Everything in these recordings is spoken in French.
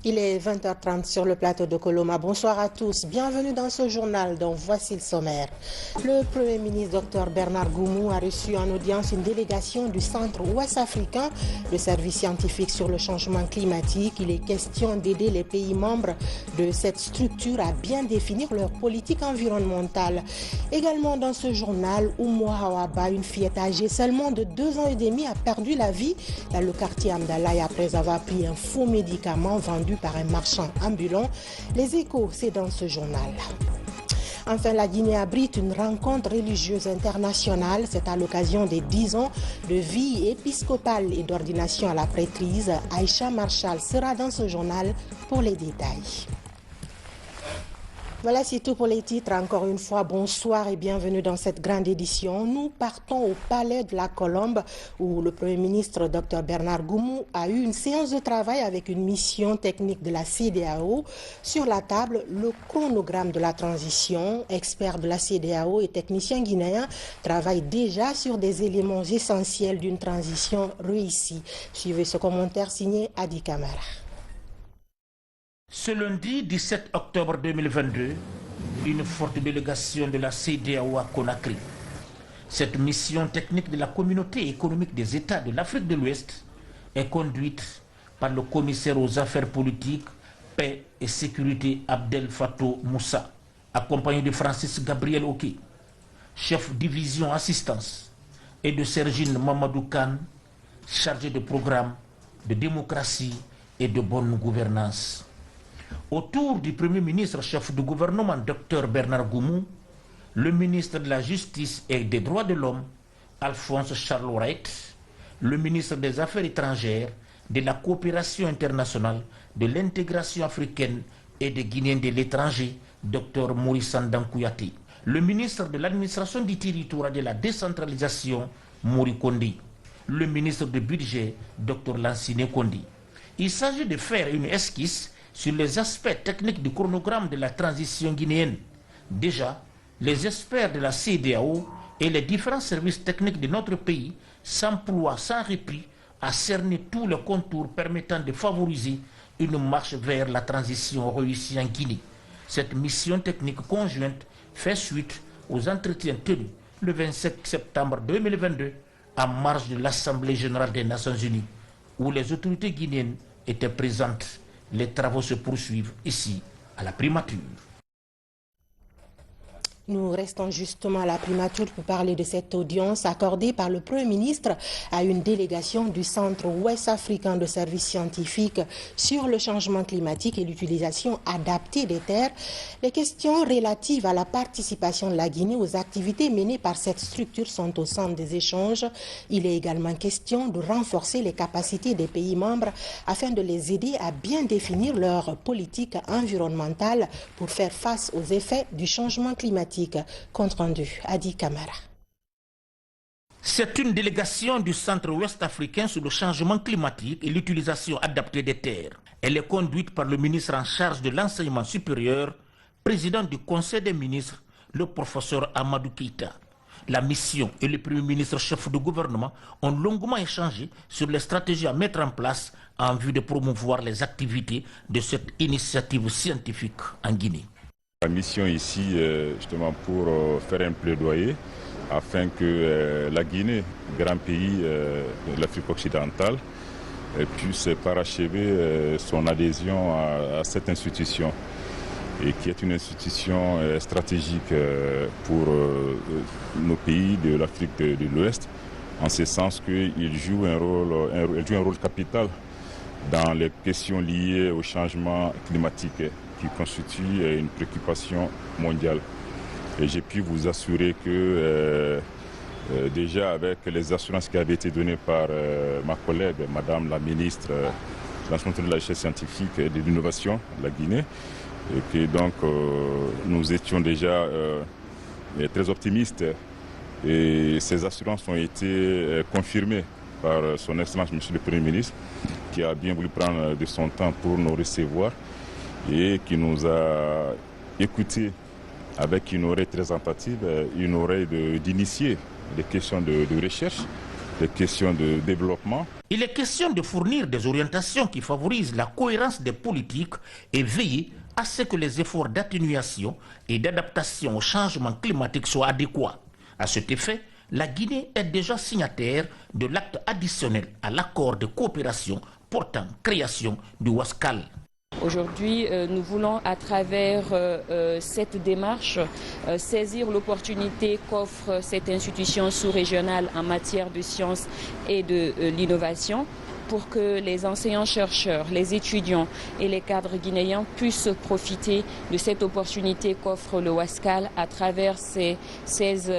Il est 20h30 sur le plateau de Coloma. Bonsoir à tous. Bienvenue dans ce journal dont voici le sommaire. Le Premier ministre Dr Bernard Goumou a reçu en audience une délégation du Centre ouest-africain, le service scientifique sur le changement climatique. Il est question d'aider les pays membres de cette structure à bien définir leur politique environnementale. Également dans ce journal, Oumou Hawaba, une fillette âgée seulement de 2 ans et demi, a perdu la vie dans le quartier Amdalaï après avoir pris un faux médicament vendu par un marchand ambulant. Les Échos, c'est dans ce journal. Enfin, la Guinée abrite une rencontre religieuse internationale. C'est à l'occasion des 10 ans de vie épiscopale et d'ordination à la prêtrise. Aïcha Marshall sera dans ce journal pour les détails. Voilà, c'est tout pour les titres. Encore une fois, bonsoir et bienvenue dans cette grande édition. Nous partons au Palais de la Colombe où le Premier ministre Dr Bernard Goumou a eu une séance de travail avec une mission technique de la CEDEAO. Sur la table, le chronogramme de la transition. Experts de la CEDEAO et techniciens guinéens travaillent déjà sur des éléments essentiels d'une transition réussie. Suivez ce commentaire signé Adi Kamara. Ce lundi 17 octobre 2022, une forte délégation de la CEDEAO à Conakry. Cette mission technique de la communauté économique des États de l'Afrique de l'Ouest est conduite par le commissaire aux affaires politiques, paix et sécurité Abdel Fattah Moussa, accompagné de Francis Gabriel Oké, chef division assistance, et de Sergine Mamadou Khan, chargé de programme de démocratie et de bonne gouvernance. Autour du Premier ministre chef du gouvernement Dr Bernard Goumou, le ministre de la Justice et des Droits de l'Homme Alphonse Charles Wright, le ministre des Affaires étrangères, de la coopération internationale, de l'intégration africaine et des Guinéens de l'étranger Dr Maurice Sandankouyaté, le ministre de l'administration du territoire et de la décentralisation Mori Kondi, le ministre du budget Dr Lansine Kondi. Il s'agit de faire une esquisse sur les aspects techniques du chronogramme de la transition guinéenne. Déjà, les experts de la CEDEAO et les différents services techniques de notre pays s'emploient sans répit à cerner tous les contours permettant de favoriser une marche vers la transition réussie en Guinée. Cette mission technique conjointe fait suite aux entretiens tenus le 27 septembre 2022 en marge de l'Assemblée générale des Nations unies, où les autorités guinéennes étaient présentes. Les travaux se poursuivent ici, à la primature. Nous restons justement à la primature pour parler de cette audience accordée par le Premier ministre à une délégation du Centre ouest-africain de services scientifiques sur le changement climatique et l'utilisation adaptée des terres. Les questions relatives à la participation de la Guinée aux activités menées par cette structure sont au centre des échanges. Il est également question de renforcer les capacités des pays membres afin de les aider à bien définir leur politique environnementale pour faire face aux effets du changement climatique. Compte rendu, Adi Kamara. C'est une délégation du Centre ouest-africain sur le changement climatique et l'utilisation adaptée des terres. Elle est conduite par le ministre en charge de l'enseignement supérieur, président du Conseil des ministres, le professeur Amadou Keïta. La mission et le Premier ministre chef du gouvernement ont longuement échangé sur les stratégies à mettre en place en vue de promouvoir les activités de cette initiative scientifique en Guinée. La mission ici, justement pour faire un plaidoyer afin que la Guinée, grand pays de l'Afrique occidentale, puisse parachever son adhésion à cette institution, et qui est une institution stratégique pour nos pays de l'Afrique de l'Ouest, en ce sens qu'il joue un rôle capital dans les questions liées au changement climatique, qui constitue une préoccupation mondiale. Et j'ai pu vous assurer que déjà avec les assurances qui avaient été données par ma collègue, Madame la ministre de la Recherche scientifique et de l'innovation de la Guinée, et que donc nous étions déjà très optimistes, et ces assurances ont été confirmées par son Excellence Monsieur le Premier ministre, qui a bien voulu prendre de son temps pour nous recevoir et qui nous a écoutés avec une oreille très attentive, une oreille d'initier des questions de recherche, des questions de développement. Il est question de fournir des orientations qui favorisent la cohérence des politiques et veiller à ce que les efforts d'atténuation et d'adaptation au changement climatique soient adéquats. À cet effet, la Guinée est déjà signataire de l'acte additionnel à l'accord de coopération portant création du Wascal. Aujourd'hui, nous voulons à travers cette démarche saisir l'opportunité qu'offre cette institution sous-régionale en matière de sciences et de l'innovation pour que les enseignants-chercheurs, les étudiants et les cadres guinéens puissent profiter de cette opportunité qu'offre le Wascal à travers ces 16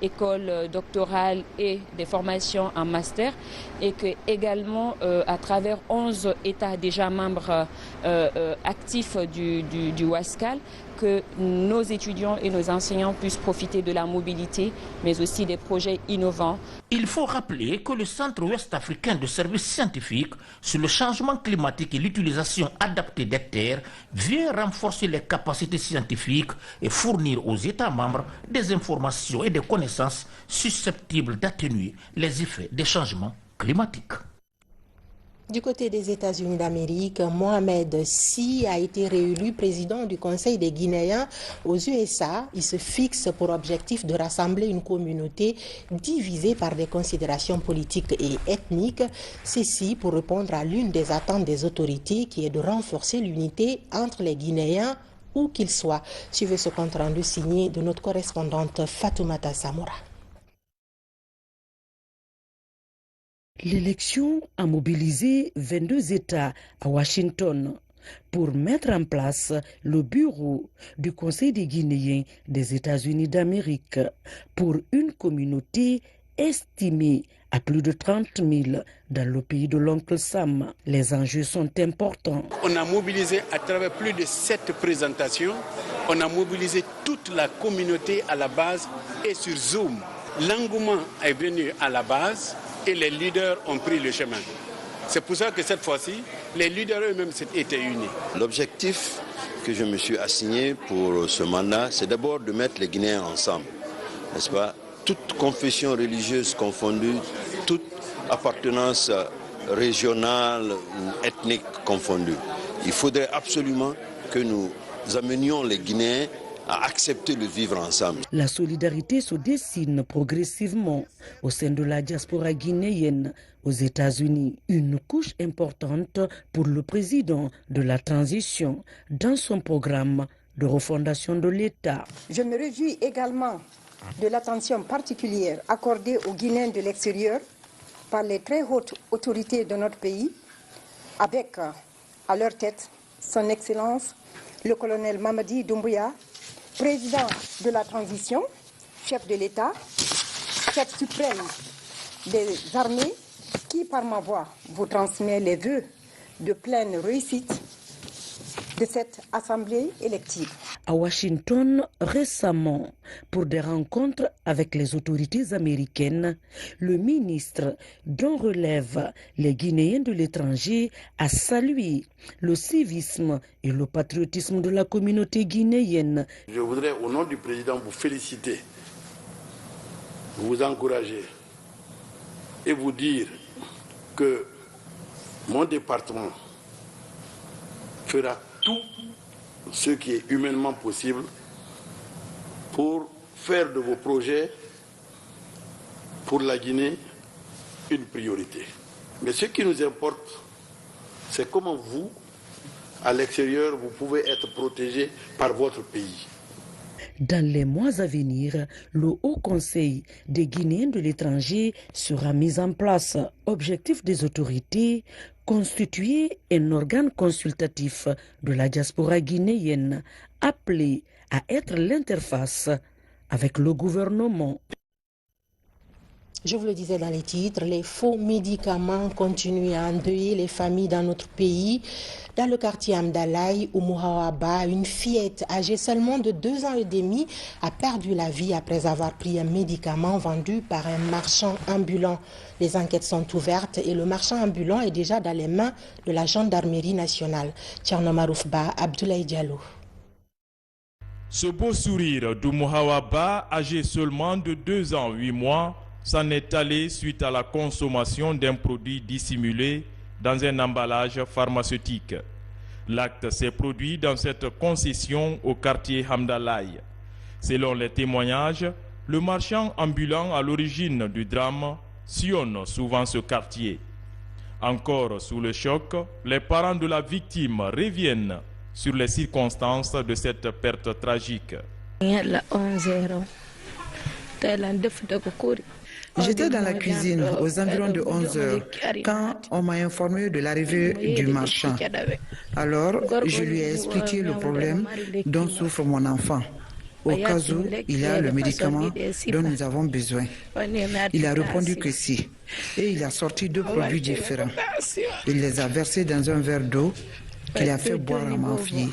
écoles doctorales et des formations en master, et que également à travers 11 États déjà membres actifs du Wascal, que nos étudiants et nos enseignants puissent profiter de la mobilité, mais aussi des projets innovants. Il faut rappeler que le Centre ouest africain de services scientifiques sur le changement climatique et l'utilisation adaptée des terres vient renforcer les capacités scientifiques et fournir aux États membres des informations et des connaissances susceptibles d'atténuer les effets des changements climatiques. Du côté des États-Unis d'Amérique, Mohamed Sy a été réélu président du Conseil des Guinéens aux USA. Il se fixe pour objectif de rassembler une communauté divisée par des considérations politiques et ethniques. Ceci pour répondre à l'une des attentes des autorités qui est de renforcer l'unité entre les Guinéens où qu'ils soient. Suivez ce compte rendu signé de notre correspondante Fatoumata Samoura. L'élection a mobilisé 22 États à Washington pour mettre en place le bureau du Conseil des Guinéens des États-Unis d'Amérique pour une communauté estimée à plus de 30 000 dans le pays de l'oncle Sam. Les enjeux sont importants. On a mobilisé à travers plus de 7 présentations, on a mobilisé toute la communauté à la base et sur Zoom. L'engouement est venu à la base et les leaders ont pris le chemin. C'est pour ça que cette fois-ci, les leaders eux-mêmes étaient unis. L'objectif que je me suis assigné pour ce mandat, c'est d'abord de mettre les Guinéens ensemble, n'est-ce pas? Toute confession religieuse confondue, toute appartenance régionale ou ethnique confondue. Il faudrait absolument que nous amenions les Guinéens à accepter le vivre ensemble. La solidarité se dessine progressivement au sein de la diaspora guinéenne aux États-Unis. Une couche importante pour le président de la transition dans son programme de refondation de l'État. Je me réjouis également de l'attention particulière accordée aux Guinéens de l'extérieur par les très hautes autorités de notre pays, avec à leur tête son Excellence le colonel Mamadi Doumbouya, président de la transition, chef de l'État, chef suprême des armées, qui par ma voix vous transmet les vœux de pleine réussite de cette assemblée élective. À Washington, récemment, pour des rencontres avec les autorités américaines, le ministre dont relèvent les Guinéens de l'étranger a salué le civisme et le patriotisme de la communauté guinéenne. Je voudrais, au nom du président, vous féliciter, vous encourager et vous dire que mon département fera tout ce qui est humainement possible pour faire de vos projets pour la Guinée une priorité. Mais ce qui nous importe, c'est comment vous, à l'extérieur, vous pouvez être protégés par votre pays. Dans les mois à venir, le Haut Conseil des Guinéens de l'étranger sera mis en place. Objectif des autorités, constituer un organe consultatif de la diaspora guinéenne, appelé à être l'interface avec le gouvernement. Je vous le disais dans les titres, les faux médicaments continuent à endeuiller les familles dans notre pays. Dans le quartier Hamdalaye, où Mouhawaba, une fillette âgée seulement de 2 ans et demi, a perdu la vie après avoir pris un médicament vendu par un marchand ambulant. Les enquêtes sont ouvertes et le marchand ambulant est déjà dans les mains de la gendarmerie nationale. Tcherno Maroufba, Abdoulaye Diallo. Ce beau sourire de Mouhawaba, âgé seulement de 2 ans 8 mois, s'en est allé suite à la consommation d'un produit dissimulé dans un emballage pharmaceutique. L'acte s'est produit dans cette concession au quartier Hamdalaye. Selon les témoignages, le marchand ambulant à l'origine du drame sillonne souvent ce quartier. Encore sous le choc, les parents de la victime reviennent sur les circonstances de cette perte tragique. J'étais dans la cuisine aux environs de 11 heures quand on m'a informé de l'arrivée du marchand. Alors, je lui ai expliqué le problème dont souffre mon enfant, au cas où il y a le médicament dont nous avons besoin. Il a répondu que si, et il a sorti 2 produits différents. Il les a versés dans un verre d'eau qu'il a fait boire à ma fille.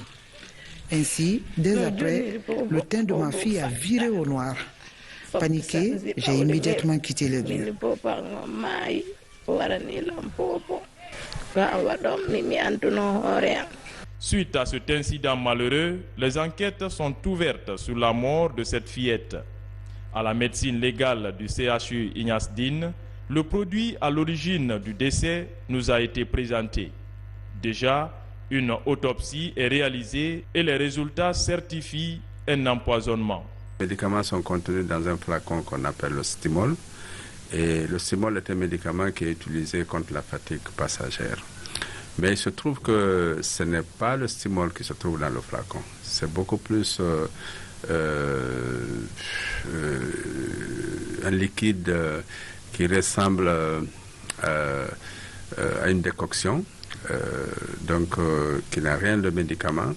Ainsi, dès après, le teint de ma fille a viré au noir. Paniqué, j'ai immédiatement quitté le lieu. Suite à cet incident malheureux, les enquêtes sont ouvertes sur la mort de cette fillette. À la médecine légale du CHU Ignace Dine, le produit à l'origine du décès nous a été présenté. Déjà, une autopsie est réalisée et les résultats certifient un empoisonnement. Les médicaments sont contenus dans un flacon qu'on appelle le Stimol. Et le Stimol est un médicament qui est utilisé contre la fatigue passagère. Mais il se trouve que ce n'est pas le Stimol qui se trouve dans le flacon. C'est beaucoup plus un liquide qui ressemble à une décoction, qui n'a rien de médicament,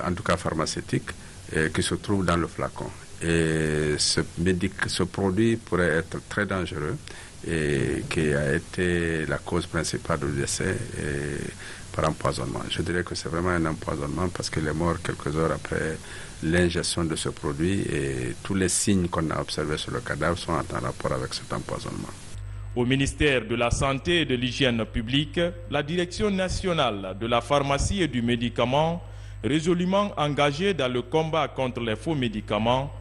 en tout cas pharmaceutique, qui se trouve dans le flacon. Et ce produit pourrait être très dangereux et qui a été la cause principale du décès par empoisonnement. Je dirais que c'est vraiment un empoisonnement parce qu'il est mort quelques heures après l'ingestion de ce produit et tous les signes qu'on a observés sur le cadavre sont en rapport avec cet empoisonnement. Au ministère de la Santé et de l'Hygiène publique, la Direction nationale de la pharmacie et du médicament, résolument engagée dans le combat contre les faux médicaments,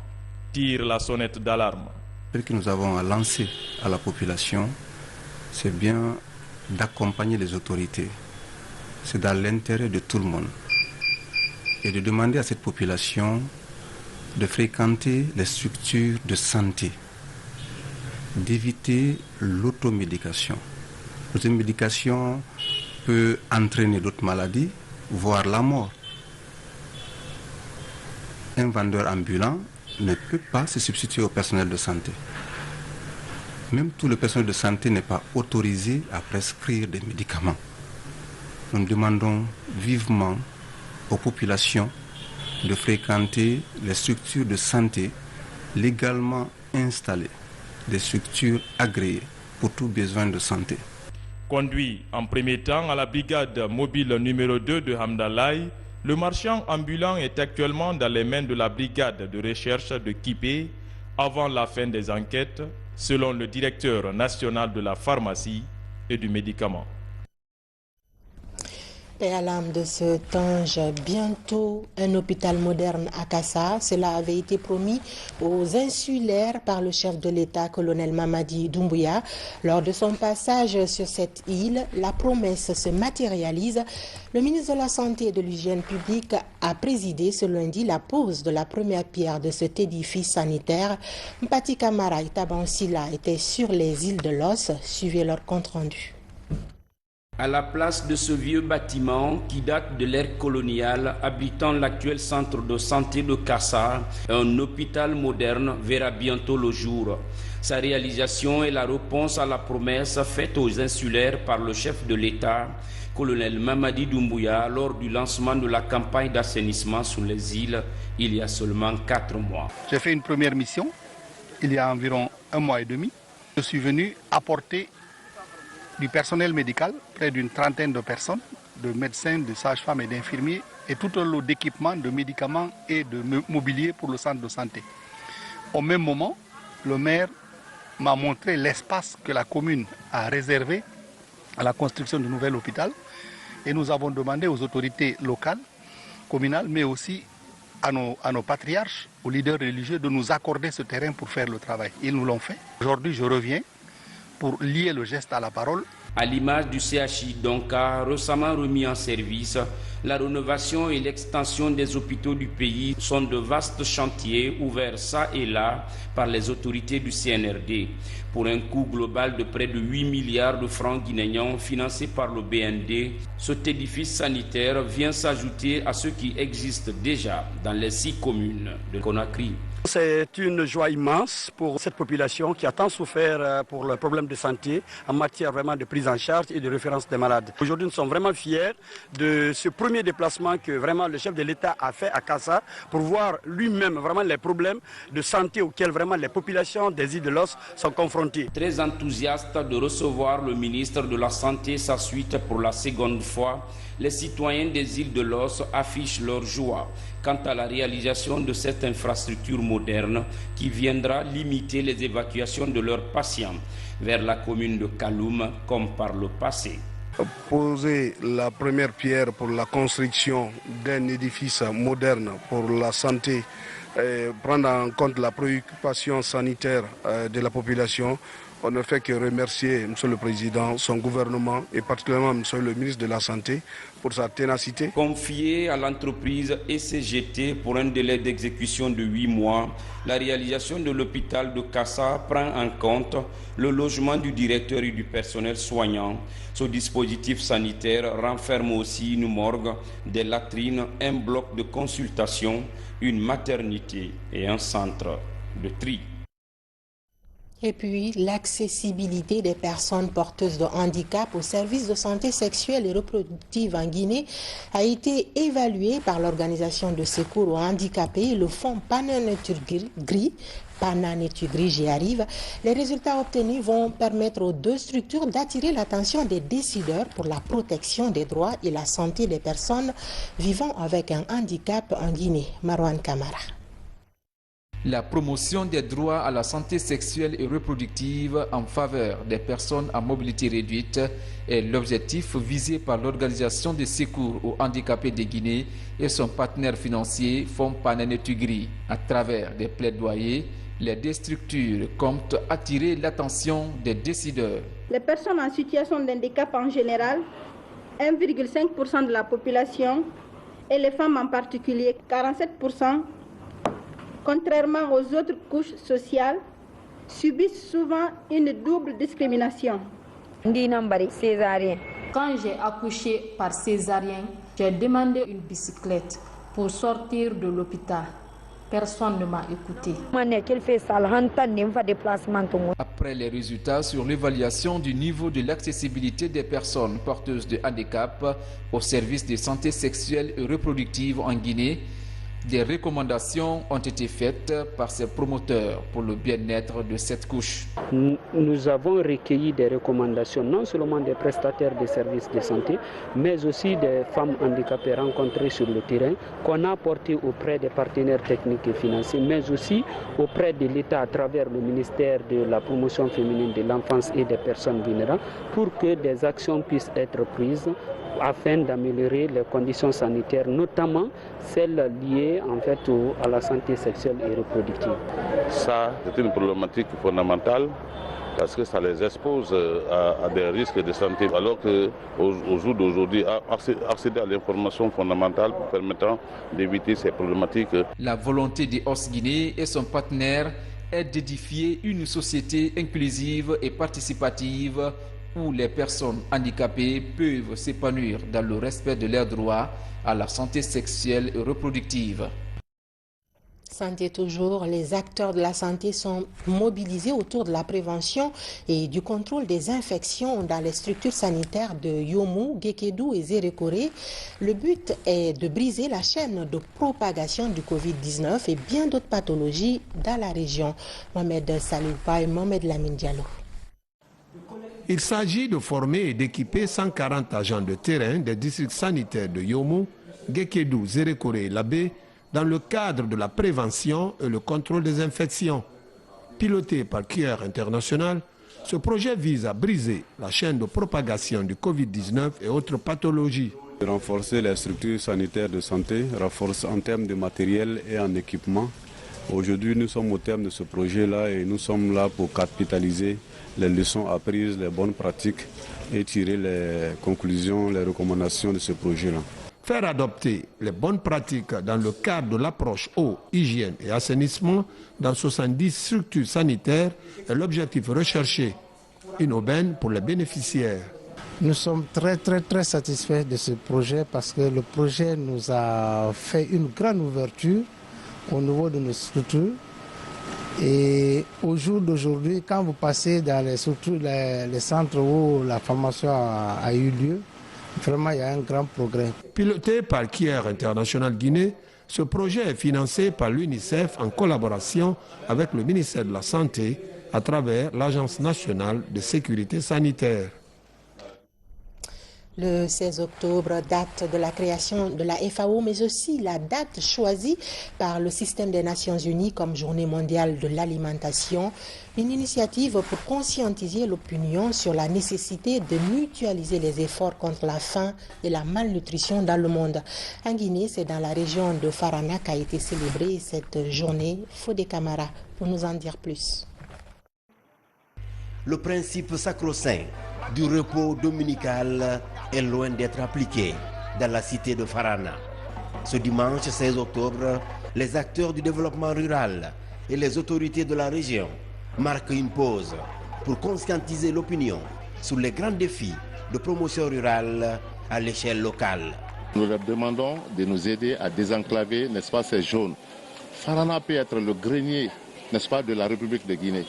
tire la sonnette d'alarme. Ce que nous avons à lancer à la population, c'est bien d'accompagner les autorités. C'est dans l'intérêt de tout le monde. Et de demander à cette population de fréquenter les structures de santé, d'éviter l'automédication. L'automédication peut entraîner d'autres maladies, voire la mort. Un vendeur ambulant ne peut pas se substituer au personnel de santé. Même tout le personnel de santé n'est pas autorisé à prescrire des médicaments. Nous demandons vivement aux populations de fréquenter les structures de santé légalement installées, des structures agréées pour tout besoin de santé. Conduit en premier temps à la brigade mobile numéro 2 de Hamdalaye, le marchand ambulant est actuellement dans les mains de la brigade de recherche de Kipé avant la fin des enquêtes, selon le directeur national de la pharmacie et du médicament. Paix à l'âme de ce ange, bientôt un hôpital moderne à Kassa. Cela avait été promis aux insulaires par le chef de l'État, colonel Mamadi Doumbouya. Lors de son passage sur cette île, la promesse se matérialise. Le ministre de la Santé et de l'Hygiène publique a présidé ce lundi la pose de la première pierre de cet édifice sanitaire. Mpati Kamara et Tabansila étaient sur les îles de Los. Suivez leur compte-rendu. À la place de ce vieux bâtiment qui date de l'ère coloniale, abritant l'actuel centre de santé de Kassa, un hôpital moderne verra bientôt le jour. Sa réalisation est la réponse à la promesse faite aux insulaires par le chef de l'État, colonel Mamadi Doumbouya, lors du lancement de la campagne d'assainissement sur les îles il y a seulement 4 mois. J'ai fait une première mission il y a environ 1 mois et demi. Je suis venu apporter du personnel médical, près d'une trentaine de personnes, de médecins, de sages-femmes et d'infirmiers, et tout un lot d'équipements, de médicaments et de mobilier pour le centre de santé. Au même moment, le maire m'a montré l'espace que la commune a réservé à la construction du nouvel hôpital, et nous avons demandé aux autorités locales, communales, mais aussi à nos patriarches, aux leaders religieux, de nous accorder ce terrain pour faire le travail. Ils nous l'ont fait. Aujourd'hui, je reviens pour lier le geste à la parole. À l'image du CHI Donka, récemment remis en service, la rénovation et l'extension des hôpitaux du pays sont de vastes chantiers ouverts ça et là par les autorités du CNRD. Pour un coût global de près de 8 milliards de francs guinéens financés par le BND, cet édifice sanitaire vient s'ajouter à ceux qui existent déjà dans les 6 communes de Conakry. C'est une joie immense pour cette population qui a tant souffert pour le problème de santé en matière vraiment de prise en charge et de référence des malades. Aujourd'hui, nous sommes vraiment fiers de ce premier déplacement que vraiment le chef de l'État a fait à Kassa pour voir lui-même vraiment les problèmes de santé auxquels vraiment les populations des îles de l'Os sont confrontées. Très enthousiaste de recevoir le ministre de la Santé sa suite pour la seconde fois, les citoyens des îles de l'Os affichent leur joie quant à la réalisation de cette infrastructure moderne qui viendra limiter les évacuations de leurs patients vers la commune de Kaloum comme par le passé. Poser la première pierre pour la construction d'un édifice moderne pour la santé, prendre en compte la préoccupation sanitaire de la population. On ne fait que remercier M. le Président, son gouvernement et particulièrement M. le ministre de la Santé pour sa ténacité. Confiée à l'entreprise ECGT pour un délai d'exécution de 8 mois, la réalisation de l'hôpital de Kassa prend en compte le logement du directeur et du personnel soignant. Ce dispositif sanitaire renferme aussi une morgue, des latrines, un bloc de consultation, une maternité et un centre de tri. Et puis, l'accessibilité des personnes porteuses de handicap aux services de santé sexuelle et reproductive en Guinée a été évaluée par l'organisation de secours aux handicapés, le fonds Pananetugri, j'y arrive. Les résultats obtenus vont permettre aux 2 structures d'attirer l'attention des décideurs pour la protection des droits et la santé des personnes vivant avec un handicap en Guinée. Marwan Kamara. La promotion des droits à la santé sexuelle et reproductive en faveur des personnes à mobilité réduite est l'objectif visé par l'Organisation de secours aux handicapés de Guinée et son partenaire financier Fonds Pananetugri. À travers des plaidoyers, les 2 structures comptent attirer l'attention des décideurs. Les personnes en situation de handicap en général, 1,5% de la population, et les femmes en particulier, 47%, contrairement aux autres couches sociales, subissent souvent une double discrimination. Quand j'ai accouché par césarienne, j'ai demandé une bicyclette pour sortir de l'hôpital. Personne ne m'a écouté. Après les résultats sur l'évaluation du niveau de l'accessibilité des personnes porteuses de handicap au service de santé sexuelle et reproductive en Guinée, des recommandations ont été faites par ces promoteurs pour le bien-être de cette couche. Nous avons recueilli des recommandations non seulement des prestataires des services de santé, mais aussi des femmes handicapées rencontrées sur le terrain, qu'on a portées auprès des partenaires techniques et financiers, mais aussi auprès de l'État à travers le ministère de la promotion féminine de l'enfance et des personnes vulnérables, pour que des actions puissent être prises afin d'améliorer les conditions sanitaires, notamment celles liées en fait à la santé sexuelle et reproductive. Ça, c'est une problématique fondamentale parce que ça les expose à des risques de santé, alors qu'au jour d'aujourd'hui, accéder à l'information fondamentale permettant d'éviter ces problématiques. La volonté de OS Guinée et son partenaire est d'édifier une société inclusive et participative où les personnes handicapées peuvent s'épanouir dans le respect de leurs droits à la santé sexuelle et reproductive. Santé toujours, les acteurs de la santé sont mobilisés autour de la prévention et du contrôle des infections dans les structures sanitaires de Yomou, Gekedou et Zérékoré. Le but est de briser la chaîne de propagation du Covid-19 et bien d'autres pathologies dans la région. Mohamed Saloupa et Mohamed Lamine Diallo. Il s'agit de former et d'équiper 140 agents de terrain des districts sanitaires de Yomu, Gekedou, Zerekore et Labé dans le cadre de la prévention et le contrôle des infections. Piloté par Care International, ce projet vise à briser la chaîne de propagation du Covid-19 et autres pathologies. Renforcer les structures sanitaires de santé, renforcer en termes de matériel et en équipement. Aujourd'hui, nous sommes au terme de ce projet-là et nous sommes là pour capitaliser les leçons apprises, les bonnes pratiques et tirer les conclusions, les recommandations de ce projet-là. Faire adopter les bonnes pratiques dans le cadre de l'approche eau, hygiène et assainissement dans 70 structures sanitaires est l'objectif recherché. Une aubaine pour les bénéficiaires. Nous sommes très satisfaits de ce projet parce que le projet nous a fait une grande ouverture au niveau de nos structures. Et au jour d'aujourd'hui, quand vous passez dans les structures, les centres où la formation a eu lieu, vraiment, il y a un grand progrès. Piloté par Care International Guinée, ce projet est financé par l'UNICEF en collaboration avec le ministère de la Santé à travers l'Agence nationale de sécurité sanitaire. Le 16 octobre, date de la création de la FAO, mais aussi la date choisie par le système des Nations Unies comme Journée mondiale de l'alimentation. Une initiative pour conscientiser l'opinion sur la nécessité de mutualiser les efforts contre la faim et la malnutrition dans le monde. En Guinée, c'est dans la région de Farana qu'a été célébrée cette journée. Fodé Camara pour nous en dire plus. Le principe sacro-saint du repos dominical est loin d'être appliqué dans la cité de Farana. Ce dimanche 16 octobre, les acteurs du développement rural et les autorités de la région marquent une pause pour conscientiser l'opinion sur les grands défis de promotion rurale à l'échelle locale. Nous leur demandons de nous aider à désenclaver, n'est-ce pas, ces zones. Farana peut être le grenier, n'est-ce pas, de la République de Guinée.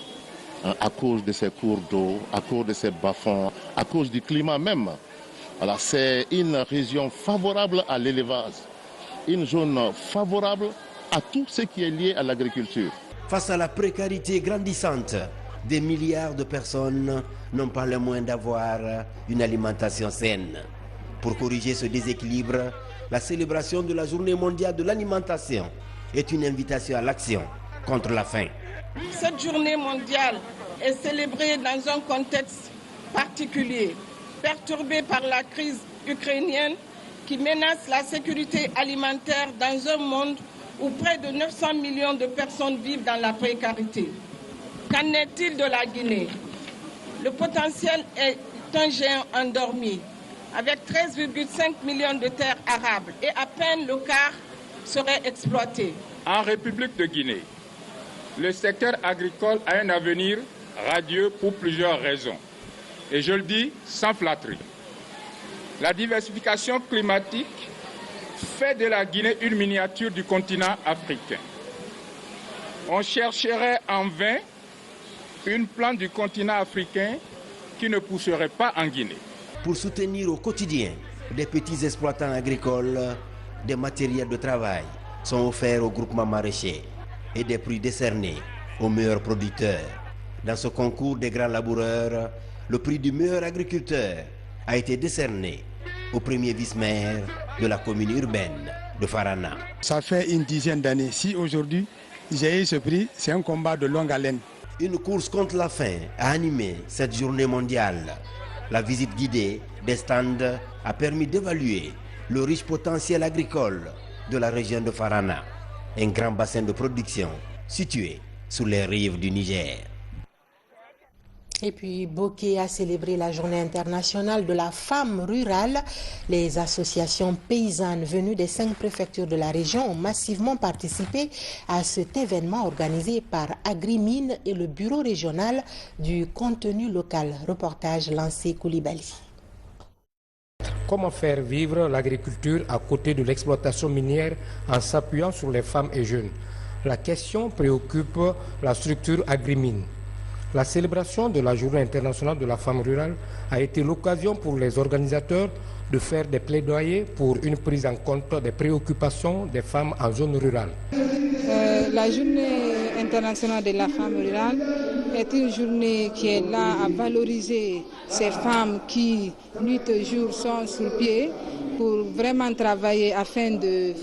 À cause de ces cours d'eau, à cause de ces bas-fonds, à cause du climat même. Voilà, c'est une région favorable à l'élevage, une zone favorable à tout ce qui est lié à l'agriculture. Face à la précarité grandissante, des milliards de personnes n'ont pas le moyen d'avoir une alimentation saine. Pour corriger ce déséquilibre, la célébration de la Journée mondiale de l'alimentation est une invitation à l'action contre la faim. Cette journée mondiale est célébrée dans un contexte particulier, perturbé par la crise ukrainienne qui menace la sécurité alimentaire dans un monde où près de 900 millions de personnes vivent dans la précarité. Qu'en est-il de la Guinée? Le potentiel est un géant endormi, avec 13,5 millions de terres arables et à peine le quart serait exploité. En République de Guinée, le secteur agricole a un avenir radieux pour plusieurs raisons. Et je le dis sans flatterie. La diversification climatique fait de la Guinée une miniature du continent africain. On chercherait en vain une plante du continent africain qui ne pousserait pas en Guinée. Pour soutenir au quotidien des petits exploitants agricoles, des matériels de travail sont offerts au groupement maraîcher et des prix décernés aux meilleurs producteurs. Dans ce concours des grands laboureurs, le prix du meilleur agriculteur a été décerné au premier vice-maire de la commune urbaine de Farana. Ça fait une dizaine d'années. Si aujourd'hui j'ai eu ce prix, c'est un combat de longue haleine. Une course contre la faim a animé cette journée mondiale. La visite guidée des stands a permis d'évaluer le riche potentiel agricole de la région de Farana, un grand bassin de production situé sur les rives du Niger. Et puis, Bokeh a célébré la journée internationale de la femme rurale. Les associations paysannes venues des 5 préfectures de la région ont massivement participé à cet événement organisé par Agrimine et le bureau régional du contenu local. Reportage Lancé Koulibaly. Comment faire vivre l'agriculture à côté de l'exploitation minière en s'appuyant sur les femmes et jeunes? La question préoccupe la structure Agrimine. La célébration de la Journée internationale de la femme rurale a été l'occasion pour les organisateurs de faire des plaidoyers pour une prise en compte des préoccupations des femmes en zone rurale. La journée internationale de la femme rurale est une journée qui est là à valoriser ces femmes qui, nuit et jour, sont sur pied pour vraiment travailler afin de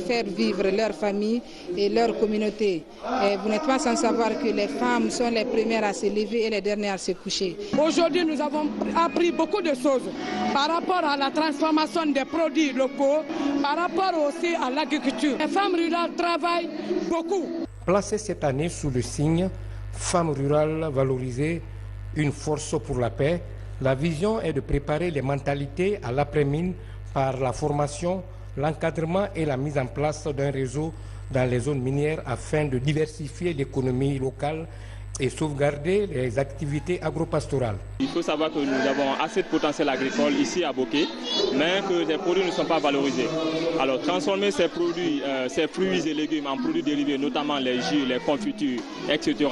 faire vivre leur famille et leur communauté. Et vous n'êtes pas sans savoir que les femmes sont les premières à se lever et les dernières à se coucher. Aujourd'hui, nous avons appris beaucoup de choses par rapport à la transformation des produits locaux, par rapport aussi à l'agriculture. Les femmes rurales travaillent beaucoup. Placée cette année sous le signe Femmes rurales valorisées, une force pour la paix, la vision est de préparer les mentalités à l'après-mine par la formation, l'encadrement et la mise en place d'un réseau dans les zones minières afin de diversifier l'économie locale et sauvegarder les activités agropastorales. Il faut savoir que nous avons assez de potentiel agricole ici à Boké, mais que les produits ne sont pas valorisés. Alors transformer ces produits, ces fruits et légumes en produits dérivés, notamment les jus, les confitures, etc.,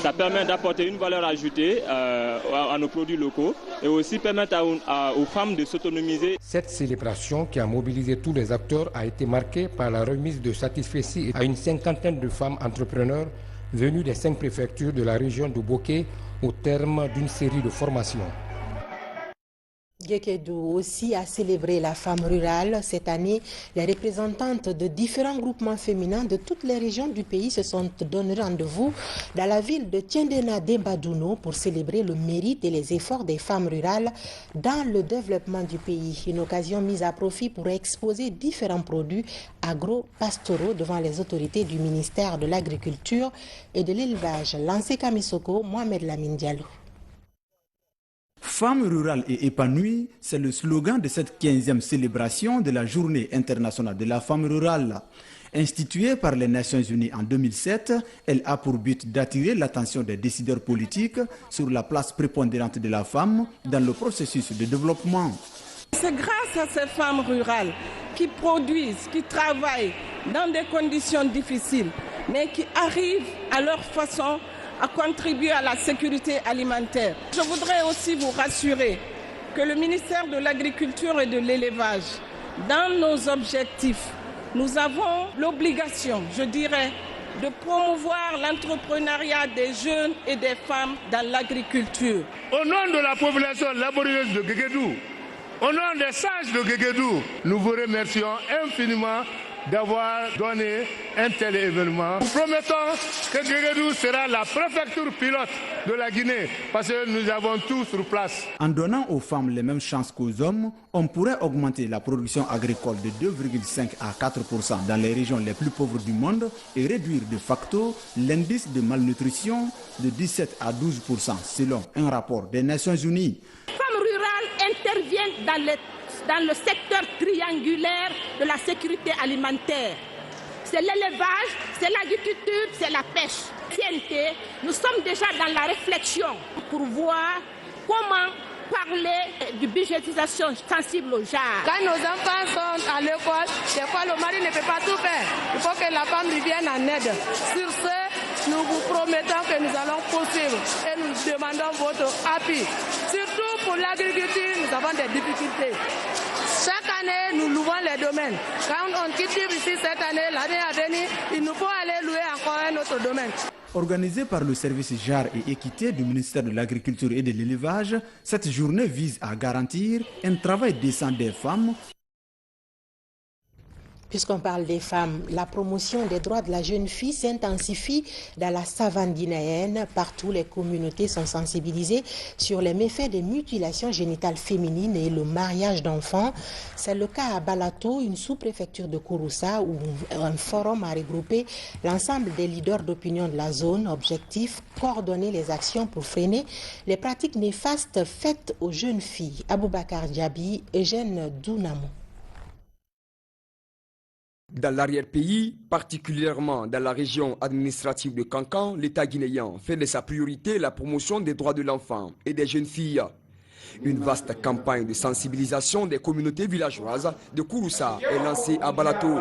ça permet d'apporter une valeur ajoutée à nos produits locaux et aussi permettre aux femmes de s'autonomiser. Cette célébration qui a mobilisé tous les acteurs a été marquée par la remise de satisfecit à une cinquantaine de femmes entrepreneurs venues des 5 préfectures de la région de Boké au terme d'une série de formations. Guékédou aussi a célébré la femme rurale. Cette année, les représentantes de différents groupements féminins de toutes les régions du pays se sont donné rendez-vous dans la ville de Tiendena Dembadouno pour célébrer le mérite et les efforts des femmes rurales dans le développement du pays. Une occasion mise à profit pour exposer différents produits agro-pastoraux devant les autorités du ministère de l'Agriculture et de l'Élevage. Lancé Kamisoko, Mohamed Lamine Diallo. Femmes rurales et épanouies, c'est le slogan de cette 15e célébration de la Journée internationale de la femme rurale. Instituée par les Nations Unies en 2007, elle a pour but d'attirer l'attention des décideurs politiques sur la place prépondérante de la femme dans le processus de développement. C'est grâce à ces femmes rurales qui produisent, qui travaillent dans des conditions difficiles, mais qui arrivent à leur façon à contribuer à la sécurité alimentaire. Je voudrais aussi vous rassurer que le ministère de l'Agriculture et de l'Élevage, dans nos objectifs, nous avons l'obligation, je dirais, de promouvoir l'entrepreneuriat des jeunes et des femmes dans l'agriculture. Au nom de la population laborieuse de Guéguédou, au nom des sages de Guéguédou, nous vous remercions infiniment d'avoir donné un tel événement. Nous promettons que Guéguédou sera la préfecture pilote de la Guinée parce que nous avons tout sur place. En donnant aux femmes les mêmes chances qu'aux hommes, on pourrait augmenter la production agricole de 2,5 à 4% dans les régions les plus pauvres du monde et réduire de facto l'indice de malnutrition de 17 à 12% selon un rapport des Nations Unies. Les femmes rurales interviennent dans le secteur triangulaire de la sécurité alimentaire. C'est l'élevage, c'est l'agriculture, c'est la pêche. TNT, nous sommes déjà dans la réflexion pour voir comment parler de budgétisation sensible au genre. Quand nos enfants sont à l'école, des fois le mari ne peut pas tout faire. Il faut que la femme lui vienne en aide. Sur ce, nous vous promettons que nous allons poursuivre et nous demandons votre appui. Surtout pour l'agriculture, nous avons des difficultés. Chaque année, nous louons les domaines. Quand on cultive ici cette année, l'année à venir, il nous faut aller louer encore un autre domaine. Organisée par le service genre et équité du ministère de l'Agriculture et de l'Élevage, cette journée vise à garantir un travail décent des femmes. Puisqu'on parle des femmes, la promotion des droits de la jeune fille s'intensifie dans la savane guinéenne. Partout, les communautés sont sensibilisées sur les méfaits des mutilations génitales féminines et le mariage d'enfants. C'est le cas à Balato, une sous-préfecture de Kouroussa, où un forum a regroupé l'ensemble des leaders d'opinion de la zone. Objectif, coordonner les actions pour freiner les pratiques néfastes faites aux jeunes filles. Aboubakar Diaby, Eugène Dounamou. Dans l'arrière-pays, particulièrement dans la région administrative de Kankan, l'État guinéen fait de sa priorité la promotion des droits de l'enfant et des jeunes filles. Une vaste campagne de sensibilisation des communautés villageoises de Kouroussa est lancée à Balato.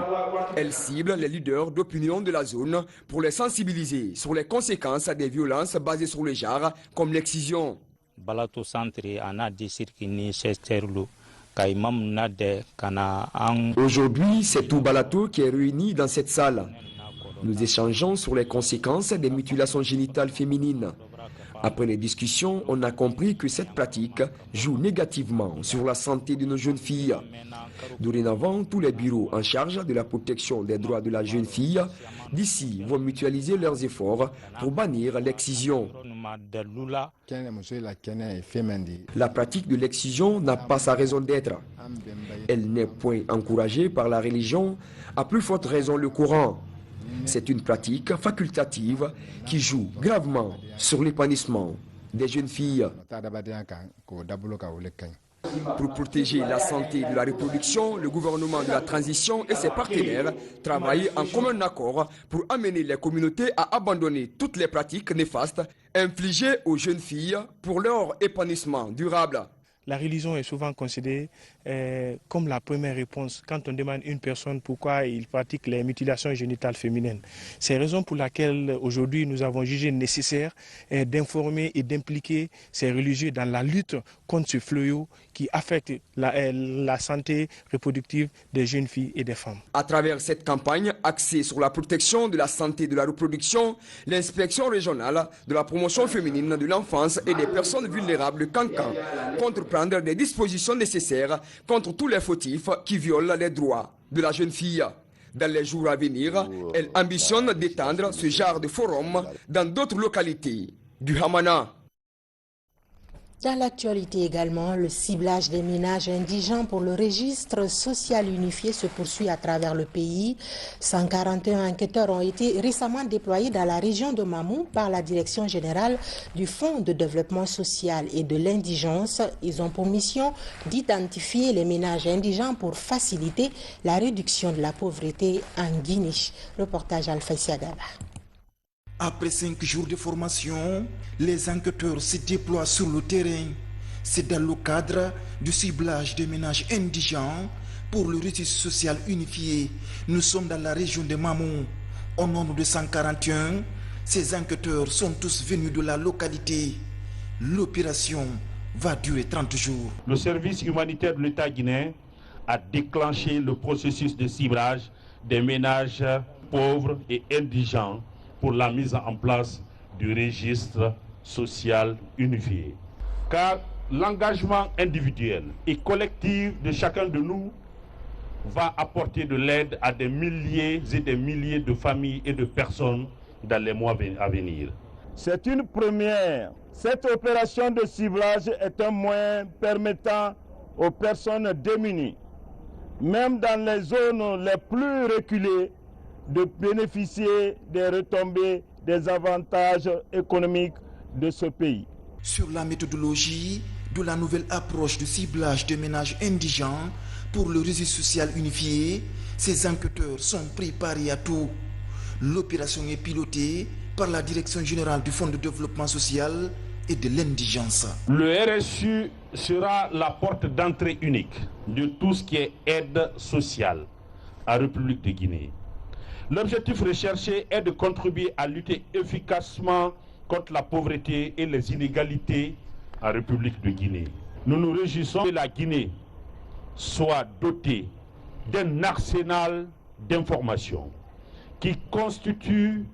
Elle cible les leaders d'opinion de la zone pour les sensibiliser sur les conséquences des violences basées sur le genre, comme l'excision. Balato centre en a dit Aujourd'hui, c'est tout Balato qui est réuni dans cette salle. Nous échangeons sur les conséquences des mutilations génitales féminines. Après les discussions, on a compris que cette pratique joue négativement sur la santé de nos jeunes filles. Dorénavant, tous les bureaux en charge de la protection des droits de la jeune fille d'ici vont mutualiser leurs efforts pour bannir l'excision. La pratique de l'excision n'a pas sa raison d'être. Elle n'est point encouragée par la religion, à plus forte raison le Coran. C'est une pratique facultative qui joue gravement sur l'épanouissement des jeunes filles. Pour protéger la santé de la reproduction, le gouvernement de la transition et ses partenaires travaillent en commun accord pour amener les communautés à abandonner toutes les pratiques néfastes infligées aux jeunes filles pour leur épanouissement durable. La religion est souvent considérée comme la première réponse quand on demande à une personne pourquoi il pratique les mutilations génitales féminines. C'est la raison pour laquelle aujourd'hui nous avons jugé nécessaire d'informer et d'impliquer ces religieux dans la lutte contre ce fléau qui affecte la santé reproductive des jeunes filles et des femmes. À travers cette campagne axée sur la protection de la santé de la reproduction, l'inspection régionale de la promotion féminine de l'enfance et des personnes vulnérables de Kankan compte prendre des dispositions nécessaires contre tous les fautifs qui violent les droits de la jeune fille. Dans les jours à venir, elle ambitionne d'étendre ce genre de forum dans d'autres localités du Hamana. Dans l'actualité également, le ciblage des ménages indigents pour le registre social unifié se poursuit à travers le pays. 141 enquêteurs ont été récemment déployés dans la région de Mamou par la Direction générale du Fonds de développement social et de l'indigence. Ils ont pour mission d'identifier les ménages indigents pour faciliter la réduction de la pauvreté en Guinée. Reportage Alpha Siagaba. Après 5 jours de formation, les enquêteurs se déploient sur le terrain. C'est dans le cadre du ciblage des ménages indigents pour le registre social unifié. Nous sommes dans la région de Mamou. Au nombre de 141, ces enquêteurs sont tous venus de la localité. L'opération va durer 30 jours. Le service humanitaire de l'État guinéen a déclenché le processus de ciblage des ménages pauvres et indigents pour la mise en place du registre social unifié. Car l'engagement individuel et collectif de chacun de nous va apporter de l'aide à des milliers et des milliers de familles et de personnes dans les mois à venir. C'est une première. Cette opération de ciblage est un moyen permettant aux personnes démunies, même dans les zones les plus reculées, de bénéficier des retombées, des avantages économiques de ce pays. Sur la méthodologie de la nouvelle approche de ciblage des ménages indigents pour le registre social unifié, ces enquêteurs sont préparés à tout. L'opération est pilotée par la Direction générale du Fonds de développement social et de l'indigence. Le RSU sera la porte d'entrée unique de tout ce qui est aide sociale à la République de Guinée. L'objectif recherché est de contribuer à lutter efficacement contre la pauvreté et les inégalités en République de Guinée. Nous nous réjouissons que la Guinée soit dotée d'un arsenal d'informations qui constitue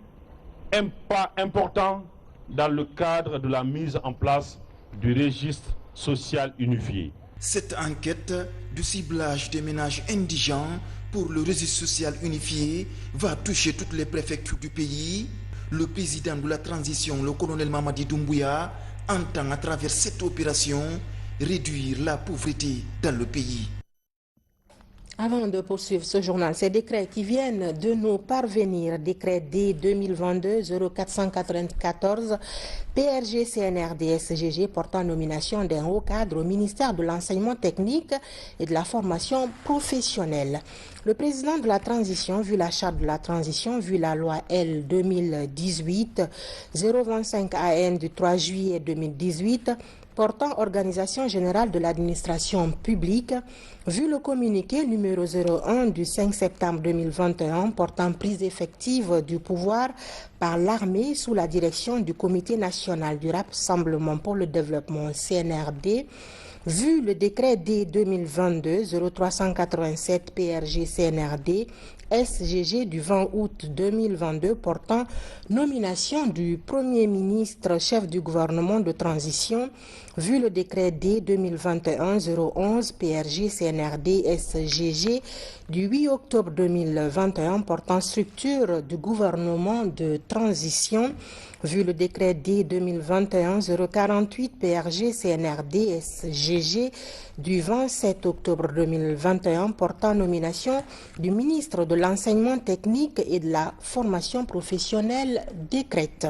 un pas important dans le cadre de la mise en place du registre social unifié. Cette enquête du ciblage des ménages indigents pour le registre social unifié va toucher toutes les préfectures du pays. Le président de la transition, le colonel Mamadi Doumbouya, entend à travers cette opération réduire la pauvreté dans le pays. Avant de poursuivre ce journal, ces décrets qui viennent de nous parvenir, décret D 2022-0494, PRG CNRD SGG portant nomination d'un haut cadre au ministère de l'enseignement technique et de la formation professionnelle. Le président de la transition, vu la charte de la transition, vu la loi L 2018-025 AN du 3 juillet 2018, portant organisation générale de l'administration publique, vu le communiqué numéro 01 du 5 septembre 2021 portant prise effective du pouvoir par l'armée sous la direction du Comité national du Rassemblement pour le développement CNRD, vu le décret D 2022-0387 PRG CNRD SGG du 20 août 2022 portant nomination du Premier ministre chef du gouvernement de transition vu le décret D 2021-011 PRG CNRD SGG du 8 octobre 2021 portant structure du gouvernement de transition vu le décret D 2021-048 PRG CNRD SGG du 27 octobre 2021 portant nomination du ministre de l'enseignement technique et de la formation professionnelle décrète.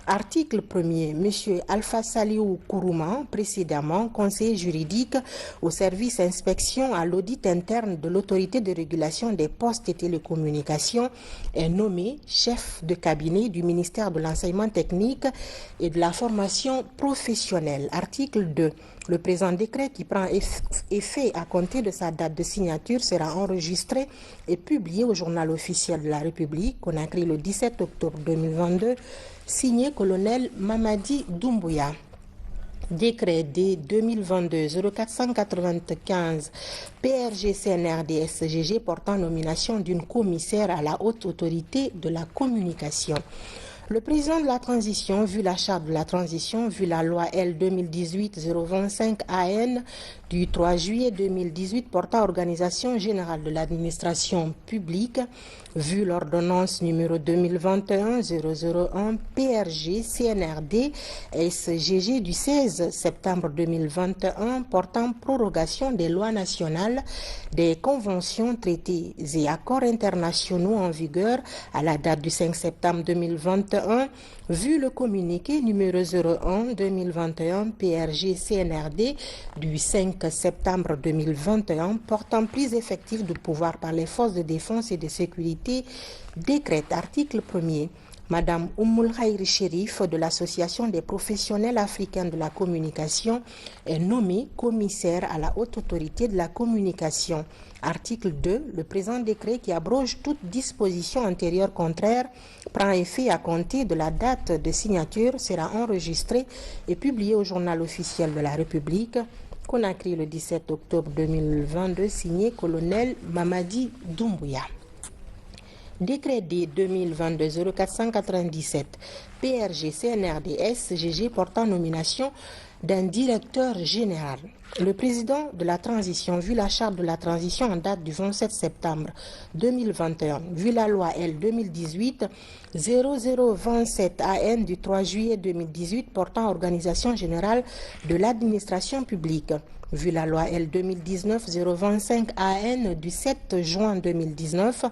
Article 1er, M. Alpha Saliou Kourouma, précédemment conseiller juridique au service inspection à l'audit interne de l'autorité de régulation des postes et télécommunications, est nommé chef de cabinet du ministère de l'enseignement technique et de la formation professionnelle. Article 2. Le présent décret qui prend effet à compter de sa date de signature sera enregistré et publié au journal officiel de la République, Conakry le 17 octobre 2022, signé colonel Mamadi Doumbouya. Décret D 2022-0495 PRG CNRD SGG portant nomination d'une commissaire à la haute autorité de la communication. Le président de la transition, vu la charte de la transition, vu la loi L 2018-025 AN du 3 juillet 2018 portant organisation générale de l'administration publique, vu l'ordonnance numéro 2021-001 PRG CNRD SGG du 16 septembre 2021 portant prorogation des lois nationales, des conventions, traités et accords internationaux en vigueur à la date du 5 septembre 2021, vu le communiqué numéro 01-2021 PRG CNRD du 5 septembre 2021 portant prise effective du pouvoir par les forces de défense et de sécurité, décrète. Article 1er. Madame Oumoul Khairi Chérif de l'Association des professionnels africains de la communication est nommée commissaire à la haute autorité de la communication. Article 2. Le présent décret qui abroge toute disposition antérieure contraire prend effet à compter de la date de signature, sera enregistré et publié au journal officiel de la République, Conakry le 17 octobre 2022, signé colonel Mamadi Doumbouya. Décret D 2022-0497 PRG CNRD SGG portant nomination d'un directeur général. Le président de la transition, vu la charte de la transition en date du 27 septembre 2021, vu la loi L 2018-0027 AN du 3 juillet 2018 portant organisation générale de l'administration publique, vu la loi L 2019-025 AN du 7 juin 2019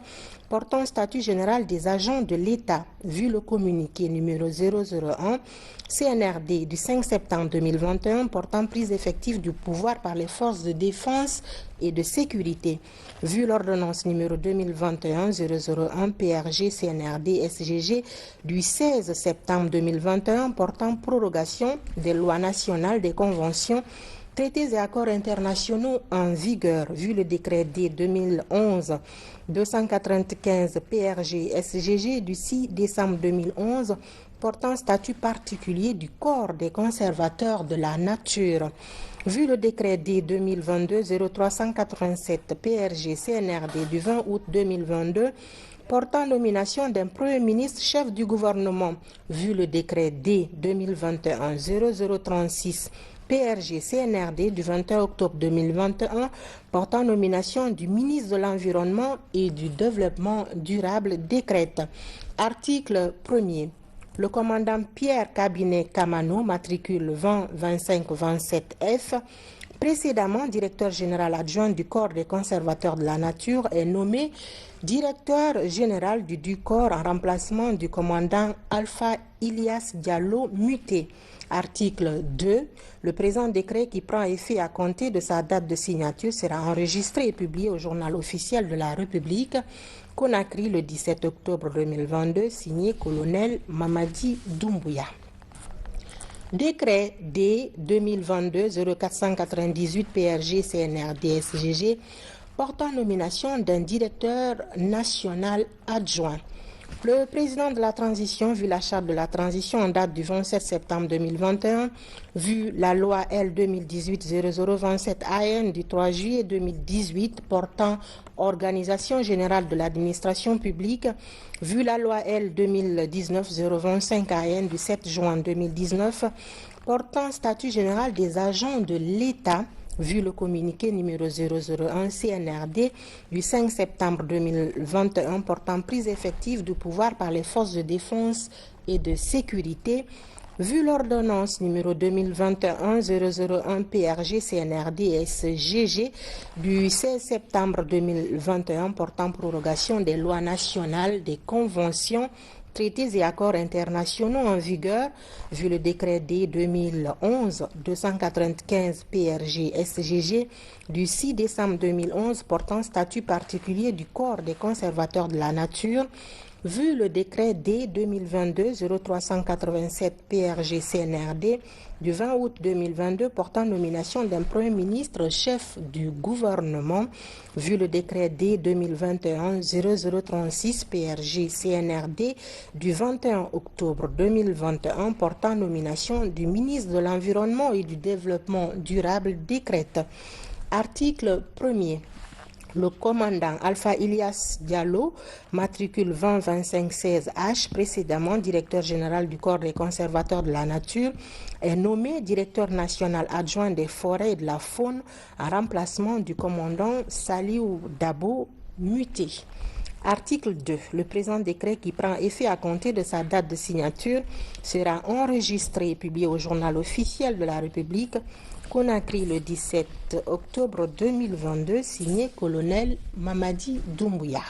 portant statut général des agents de l'État, vu le communiqué numéro 001 CNRD du 5 septembre 2021 portant prise effective du pouvoir par les forces de défense et de sécurité, vu l'ordonnance numéro 2021-001 PRG CNRD SGG du 16 septembre 2021 portant prorogation des lois nationales, des conventions, traités et accords internationaux en vigueur, vu le décret D 2011-295 PRG SGG du 6 décembre 2011 portant statut particulier du corps des conservateurs de la nature, vu le décret D 2022-0387 PRG CNRD du 20 août 2022 portant nomination d'un Premier ministre chef du gouvernement, vu le décret D 2021-0036 PRG CNRD du 21 octobre 2021 portant nomination du ministre de l'Environnement et du Développement durable, décrète. Article 1er. Le commandant Pierre Cabinet Kamano, matricule 20 25 27 F, précédemment directeur général adjoint du corps des conservateurs de la nature, est nommé directeur général du corps en remplacement du commandant Alpha Ilyas Diallo, muté. Article 2. Le présent décret qui prend effet à compter de sa date de signature sera enregistré et publié au journal officiel de la République, Conakry le 17 octobre 2022, signé colonel Mamadi Doumbouya. Décret D 2022-0498 PRG CNRD SGG portant nomination d'un directeur national adjoint. Le président de la transition, vu la charte de la transition en date du 27 septembre 2021, vu la loi L 2018-0027 AN du 3 juillet 2018 portant organisation générale de l'administration publique, vu la loi L 2019-025 AN du 7 juin 2019 portant statut général des agents de l'État, vu le communiqué numéro 001 CNRD du 5 septembre 2021 portant prise effective du pouvoir par les forces de défense et de sécurité, vu l'ordonnance numéro 2021-001 PRG CNRD SGG du 16 septembre 2021 portant prorogation des lois nationales, des conventions, traités et accords internationaux en vigueur, vu le décret D 2011-295 PRG SGG du 6 décembre 2011 portant statut particulier du corps des conservateurs de la nature, vu le décret D 2022-0387 PRG CNRD du 20 août 2022 portant nomination d'un Premier ministre chef du gouvernement, vu le décret D 2021-0036 PRG CNRD du 21 octobre 2021 portant nomination du ministre de l'Environnement et du Développement durable décrète. Article 1er. Le commandant Alpha Ilyas Diallo, matricule 202516H, précédemment directeur général du corps des conservateurs de la nature, est nommé directeur national adjoint des forêts et de la faune en remplacement du commandant Saliou Dabo, muté. Article 2. Le présent décret qui prend effet à compter de sa date de signature sera enregistré et publié au journal officiel de la République, Conakry le 17 octobre 2022, signé colonel Mamadi Doumbouya.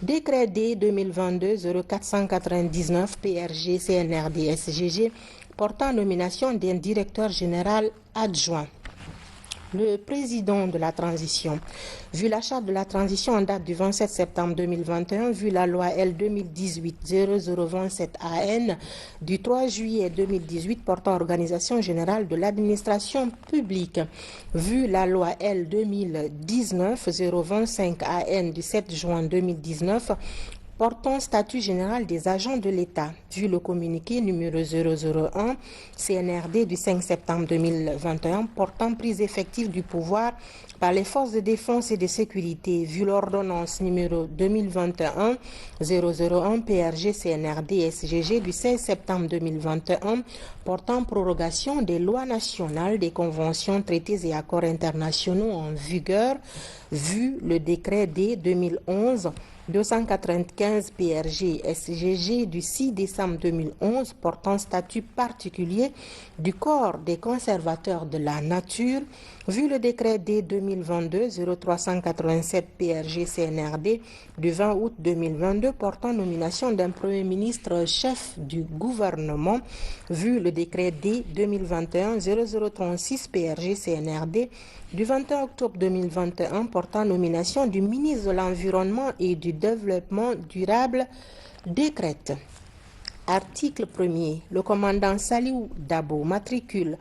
Décret D 2022-0499 PRG CNRD SGG portant nomination d'un directeur général adjoint. Le président de la transition, vu la charte de la transition en date du 27 septembre 2021, vu la loi L 2018-0027 AN du 3 juillet 2018 portant organisation générale de l'administration publique, vu la loi L 2019-025 AN du 7 juin 2019 portant statut général des agents de l'État, vu le communiqué numéro 001 CNRD du 5 septembre 2021 portant prise effective du pouvoir par les forces de défense et de sécurité, vu l'ordonnance numéro 2021-001 PRG CNRD SGG du 16 septembre 2021 portant prorogation des lois nationales, des conventions, traités et accords internationaux en vigueur, vu le décret D 2011-295 PRG SGG du 6 décembre 2011 portant statut particulier du corps des conservateurs de la nature, vu le décret D 2022-0387 PRG CNRD du 20 août 2022 portant nomination d'un Premier ministre chef du gouvernement, vu le décret D 2021-0036 PRG CNRD du 21 octobre 2021 portant nomination du ministre de l'Environnement et du Développement durable décrète. Article 1er. Le commandant Saliou Dabo, matricule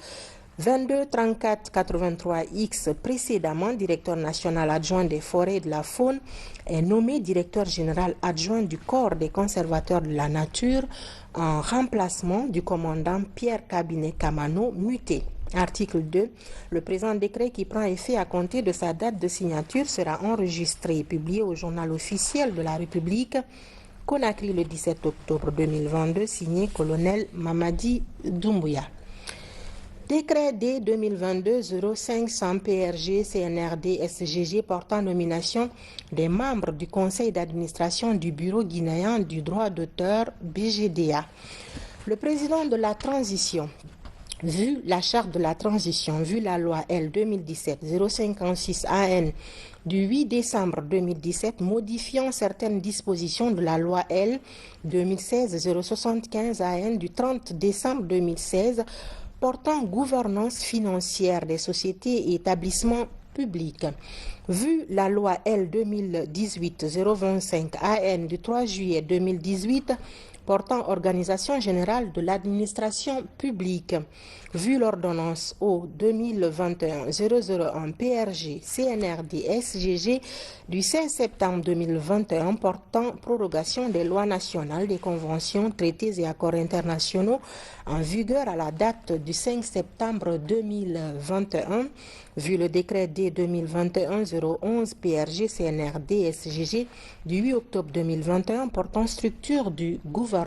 223483X, précédemment directeur national adjoint des forêts et de la faune, est nommé directeur général adjoint du corps des conservateurs de la nature en remplacement du commandant Pierre Cabinet Kamano, muté. Article 2. Le présent décret qui prend effet à compter de sa date de signature sera enregistré et publié au journal officiel de la République, Conakry le 17 octobre 2022, signé colonel Mamadi Doumbouya. Décret D 2022-0500 PRG CNRD SGG portant nomination des membres du conseil d'administration du Bureau guinéen du droit d'auteur BGDA. Le président de la transition, vu la charte de la transition, vu la loi L 2017-056 AN du 8 décembre 2017 modifiant certaines dispositions de la loi L 2016-075 AN du 30 décembre 2016 portant gouvernance financière des sociétés et établissements publics, vu la loi L 2018-025 AN du 3 juillet 2018 portant organisation générale de l'administration publique. Vu l'ordonnance O 2021-001 PRG CNRD SGG du 16 septembre 2021 portant prorogation des lois nationales, des conventions, traités et accords internationaux en vigueur à la date du 5 septembre 2021, vu le décret D 2021-011 PRG CNRD SGG du 8 octobre 2021 portant structure du gouvernement,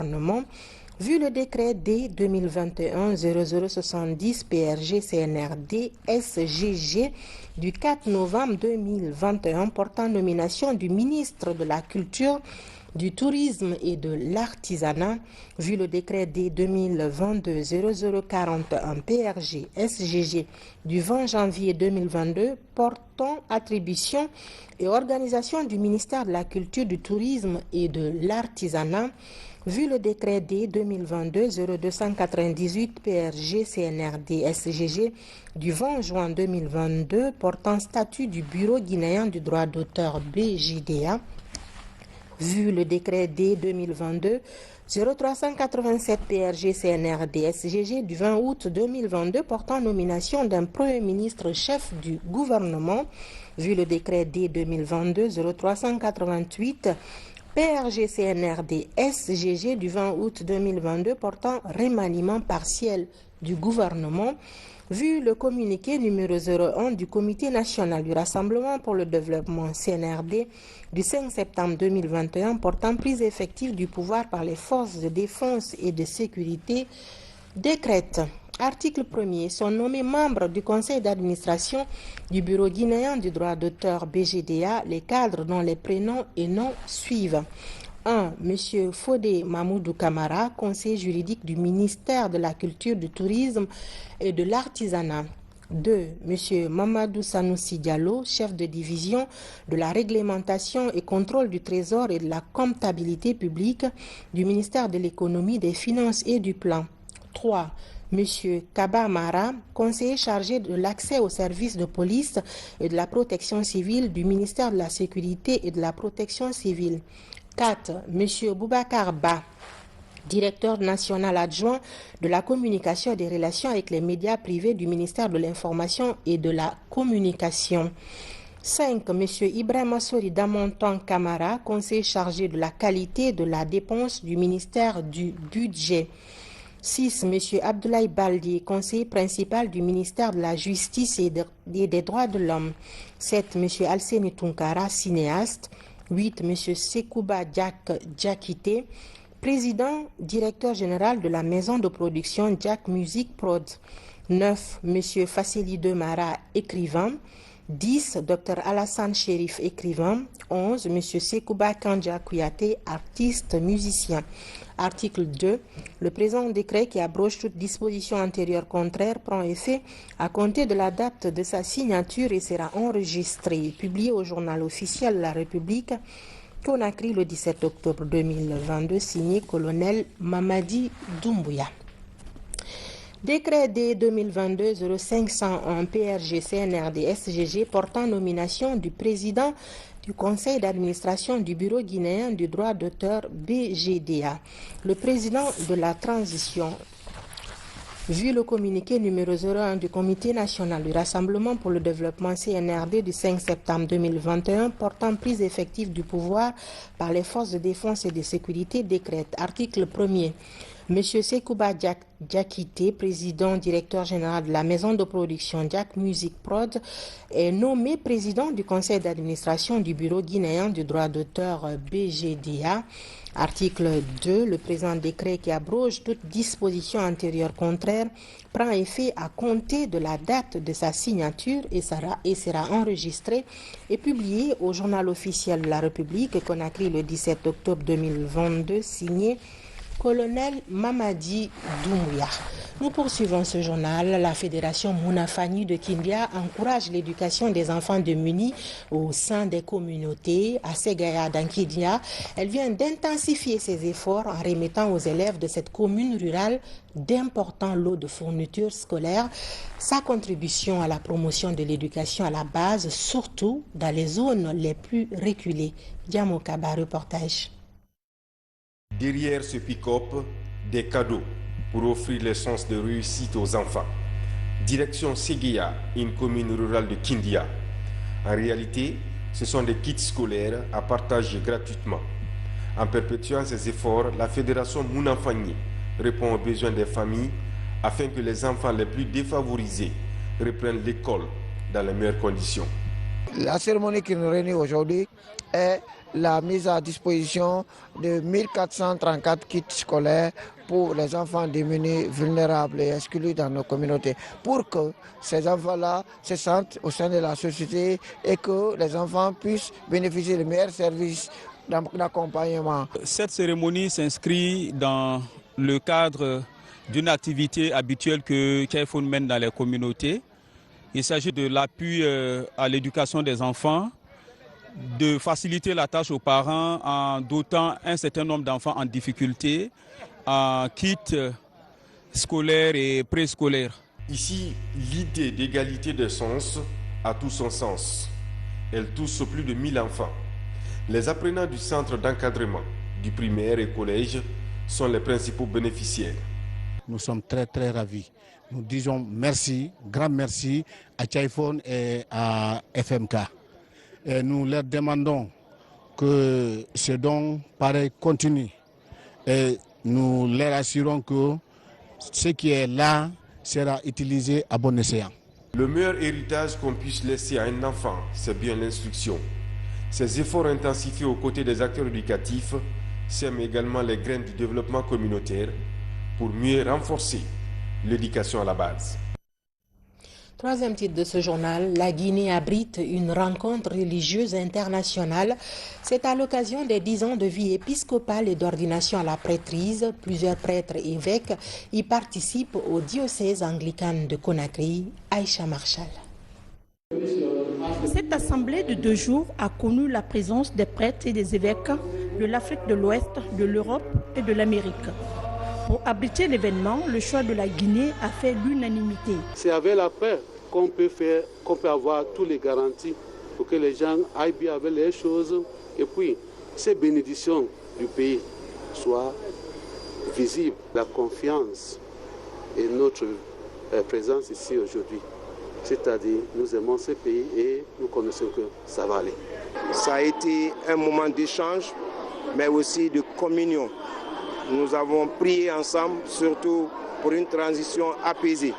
vu le décret D 2021-0070 PRG CNRD SGG du 4 novembre 2021 portant nomination du ministre de la Culture, du Tourisme et de l'Artisanat, vu le décret D 2022-0041 PRG SGG du 20 janvier 2022 portant attribution et organisation du ministère de la Culture, du Tourisme et de l'Artisanat, vu le décret D 2022-0298 PRG CNRD SGG du 20 juin 2022 portant statut du Bureau guinéen du droit d'auteur BJDA, vu le décret D 2022-0387 PRG CNRD SGG du 20 août 2022 portant nomination d'un Premier ministre chef du gouvernement, vu le décret D 2022-0388 PRG CNRD SGG du 20 août 2022 portant remaniement partiel du gouvernement, vu le communiqué numéro 01 du Comité national du Rassemblement pour le développement CNRD du 5 septembre 2021 portant prise effective du pouvoir par les forces de défense et de sécurité, décrète. Article 1er. Sont nommés membres du conseil d'administration du Bureau guinéen du droit d'auteur BJDA les cadres dont les prénoms et noms suivent. 1. M. Fodé Mamoudou Kamara, conseiller juridique du ministère de la Culture, du Tourisme et de l'Artisanat. 2. M. Mamadou Sanoussi Diallo, chef de division de la réglementation et contrôle du Trésor et de la comptabilité publique du ministère de l'Économie, des Finances et du Plan. 3. M. Kaba Mara, conseiller chargé de l'accès aux services de police et de la protection civile du ministère de la Sécurité et de la Protection civile. 4. M. Boubacar Ba, directeur national adjoint de la communication et des relations avec les médias privés du ministère de l'Information et de la Communication. 5. M. Ibrahima Sori Damontan Kamara, conseiller chargé de la qualité de la dépense du ministère du Budget. 6. M. Abdoulaye Baldi, conseiller principal du ministère de la Justice et des Droits de l'Homme. 7. M. Alseni Tunkara, cinéaste. 8. M. Sekouba Diakité, président, directeur général de la maison de production Jack Music Prod. 9. M. Fassili Demara, écrivain. 10. Dr Alassane Chérif, écrivain. 11. M. Sekouba Kandja Kouyaté, artiste, musicien. Article 2. Le présent décret qui abroge toute disposition antérieure contraire prend effet à compter de la date de sa signature et sera enregistré, publié au journal officiel de la République, Conakry le 17 octobre 2022, signé colonel Mamadi Doumbouya. Décret D 2022-0501 PRG CNRD SGG portant nomination du président du conseil d'administration du Bureau guinéen du droit d'auteur BJDA. Le président de la transition, vu le communiqué numéro 01 du Comité national du Rassemblement pour le développement CNRD du 5 septembre 2021 portant prise effective du pouvoir par les forces de défense et de sécurité, décrète. Article 1er. M. Sekouba Diakité, président directeur général de la maison de production Jack Music Prod, est nommé président du conseil d'administration du Bureau guinéen du droit d'auteur BJDA. Article 2. Le présent décret qui abroge toute disposition antérieure contraire prend effet à compter de la date de sa signature et sera enregistré et publié au journal officiel de la République, Conakry le 17 octobre 2022, signé colonel Mamadi Doumbouya. Nous poursuivons ce journal. La fédération Mounafani de Kindia encourage l'éducation des enfants démunis au sein des communautés. À Ségaya, dans Kindia, elle vient d'intensifier ses efforts en remettant aux élèves de cette commune rurale d'importants lots de fournitures scolaires. Sa contribution à la promotion de l'éducation à la base, surtout dans les zones les plus reculées. Diamo Kaba, reportage. Derrière ce pick-up, des cadeaux pour offrir les chances de réussite aux enfants. Direction Séguéa, une commune rurale de Kindia. En réalité, ce sont des kits scolaires à partager gratuitement. En perpétuant ces efforts, la fédération Mounafagné répond aux besoins des familles afin que les enfants les plus défavorisés reprennent l'école dans les meilleures conditions. La cérémonie qui nous réunit aujourd'hui est la mise à disposition de 1434 kits scolaires pour les enfants démunis, vulnérables et exclus dans nos communautés, pour que ces enfants-là se sentent au sein de la société et que les enfants puissent bénéficier des meilleurs services d'accompagnement. Cette cérémonie s'inscrit dans le cadre d'une activité habituelle que Kaifoun mène dans les communautés. Il s'agit de l'appui à l'éducation des enfants, de faciliter la tâche aux parents en dotant un certain nombre d'enfants en difficulté en kits scolaires et préscolaires. Ici, l'idée d'égalité des chances a tout son sens. Elle touche plus de 1000 enfants. Les apprenants du centre d'encadrement, du primaire et collège sont les principaux bénéficiaires. Nous sommes très ravis. Nous disons merci, grand merci à Kaifoun et à FMK. Et nous leur demandons que ce don pareil continue. Et nous leur assurons que ce qui est là sera utilisé à bon escient. Le meilleur héritage qu'on puisse laisser à un enfant, c'est bien l'instruction. Ces efforts intensifiés aux côtés des acteurs éducatifs sèment également les graines du développement communautaire pour mieux renforcer l'éducation à la base. Troisième titre de ce journal, la Guinée abrite une rencontre religieuse internationale. C'est à l'occasion des 10 ans de vie épiscopale et d'ordination à la prêtrise. Plusieurs prêtres et évêques y participent au diocèse anglican de Conakry. Aïcha Marshall. Cette assemblée de 2 jours a connu la présence des prêtres et des évêques de l'Afrique de l'Ouest, de l'Europe et de l'Amérique. Pour abriter l'événement, le choix de la Guinée a fait l'unanimité. C'est avec la paix qu'on peut avoir toutes les garanties pour que les gens aillent bien avec les choses et puis ces bénédictions du pays soient visibles. La confiance et notre présence ici aujourd'hui. C'est-à-dire, nous aimons ce pays et nous connaissons que ça va aller. Ça a été un moment d'échange, mais aussi de communion. Nous avons prié ensemble, surtout pour une transition apaisée.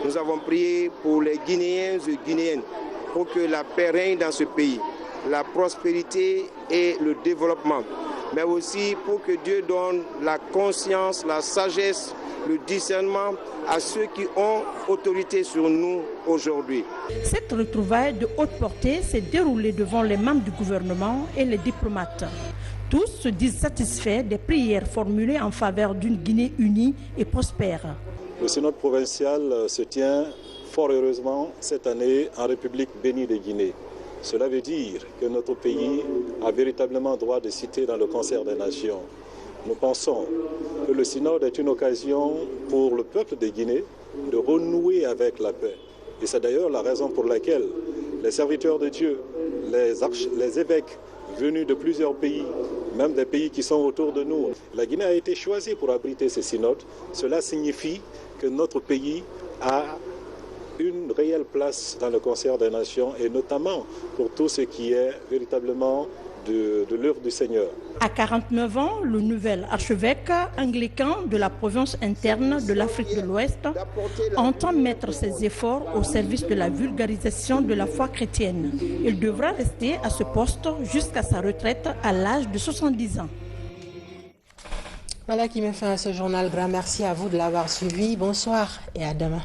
Nous avons prié pour les Guinéens et Guinéennes, pour que la paix règne dans ce pays, la prospérité et le développement, mais aussi pour que Dieu donne la conscience, la sagesse, le discernement à ceux qui ont autorité sur nous aujourd'hui. Cette retrouvaille de haute portée s'est déroulée devant les membres du gouvernement et les diplomates. Tous se disent satisfaits des prières formulées en faveur d'une Guinée unie et prospère. Le synode provincial se tient fort heureusement cette année en République bénie de Guinée. Cela veut dire que notre pays a véritablement droit de citer dans le concert des nations. Nous pensons que le synode est une occasion pour le peuple de Guinée de renouer avec la paix. Et c'est d'ailleurs la raison pour laquelle les serviteurs de Dieu, les évêques venus de plusieurs pays, même des pays qui sont autour de nous, la Guinée a été choisie pour abriter ce synode. Cela signifie que notre pays a une réelle place dans le concert des nations et notamment pour tout ce qui est véritablement de l'œuvre du Seigneur. À 49 ans, le nouvel archevêque anglican de la province interne de l'Afrique de l'Ouest entend mettre ses efforts au service de la vulgarisation de la foi chrétienne. Il devra rester à ce poste jusqu'à sa retraite à l'âge de 70 ans. Voilà qui met fin à ce journal. Grand merci à vous de l'avoir suivi. Bonsoir et à demain.